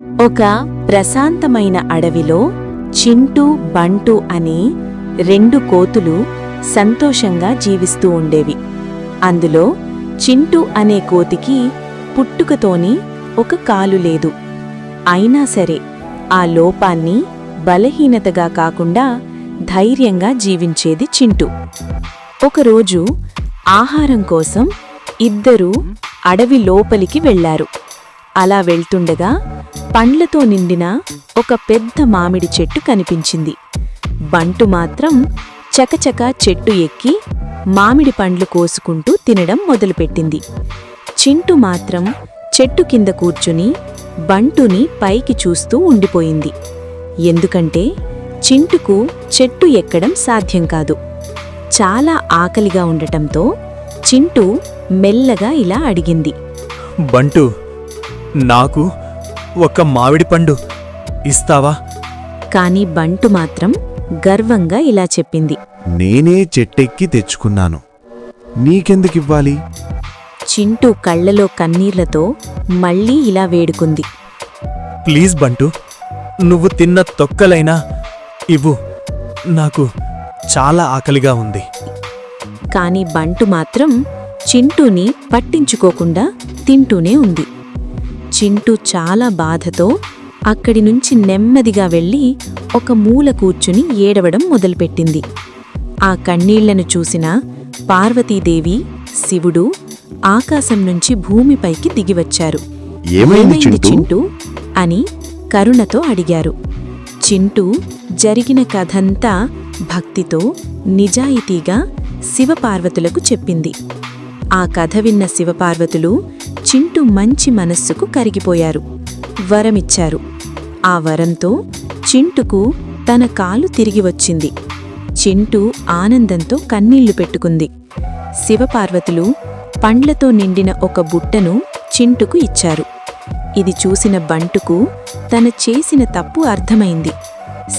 ఒక ప్రశాంతమైన అడవిలో చింటూ బంటు అనే రెండు కోతులు సంతోషంగా జీవిస్తూ ఉండేవి. అందులో చింటూ అనే కోతికి పుట్టుకతోని ఒక కాలు లేదు. అయినా సరే ఆ లోపాన్ని బలహీనతగా కాకుండా ధైర్యంగా జీవించేది చింటూ. ఒకరోజు ఆహారం కోసం ఇద్దరూ అడవి లోపలికి వెళ్లారు. అలా వెళ్తుండగా పండ్లతో నిండిన ఒక పెద్ద మామిడి చెట్టు కనిపించింది. బంటు మాత్రం చకచకా చెట్టు ఎక్కి మామిడి పండ్లు కోసుకుంటూ తినడం మొదలుపెట్టింది. చింటూ మాత్రం చెట్టు కింద కూర్చుని బంటుని పైకి చూస్తూ ఉండిపోయింది. ఎందుకంటే చింటుకు చెట్టు ఎక్కడం సాధ్యం కాదు. చాలా ఆకలిగా ఉండటంతో చింటూ మెల్లగా ఇలా అడిగింది, బంటు, నాకు ఒక మామిడి పండు ఇస్తావా? కాని బంటు మాత్రం గర్వంగా ఇలా చెప్పింది, నేనే చెట్టెక్కి తెచ్చుకున్నాను, నీకెందుకివ్వాలి? చింటూ కళ్లలో కన్నీళ్లతో మళ్ళీ ఇలా వేడుకుంది, ప్లీజ్ బంటు, నువ్వు తిన్న తొక్కలైనా ఇవ్వు, నాకు చాలా ఆకలిగా ఉంది. కాని బంటు మాత్రం చింటూని పట్టించుకోకుండా తింటూనే ఉంది. చింటూ చాలా బాధతో అక్కడి నుంచి నెమ్మదిగా వెళ్ళి ఒక మూల కూర్చుని ఏడవడం మొదలుపెట్టింది. ఆ కన్నీళ్లను చూసిన పార్వతీదేవి, శివుడు ఆకాశం నుంచి భూమిపైకి దిగివచ్చారు. ఏమైంది చింటూ అని కరుణతో అడిగారు. చింటూ జరిగిన కథంతా భక్తితో నిజాయితీగా శివపార్వతులకు చెప్పింది. ఆ కథ విన్న శివపార్వతులు చింటూ మంచి మనస్సుకు కరిగిపోయారు. వరమిచ్చారు. ఆ వరంతో చింటుకు తన కాలు తిరిగి వచ్చింది. చింటూ ఆనందంతో కన్నీళ్లు పెట్టుకుంది. శివపార్వతులు పండ్లతో నిండిన ఒక బుట్టను చింటుకు ఇచ్చారు. ఇది చూసిన బంటుకు తన చేసిన తప్పు అర్థమైంది.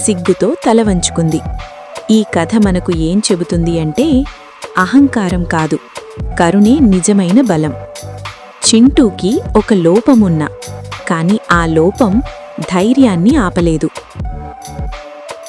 సిగ్గుతో తల వంచుకుంది. ఈ కథ మనకు ఏం చెబుతుంది అంటే, అహంకారం కాదు, కరుణే నిజమైన బలం. చింటూకి ఒక లోపమున్నా కాని ఆ లోపం ధైర్యాన్ని ఆపలేదు.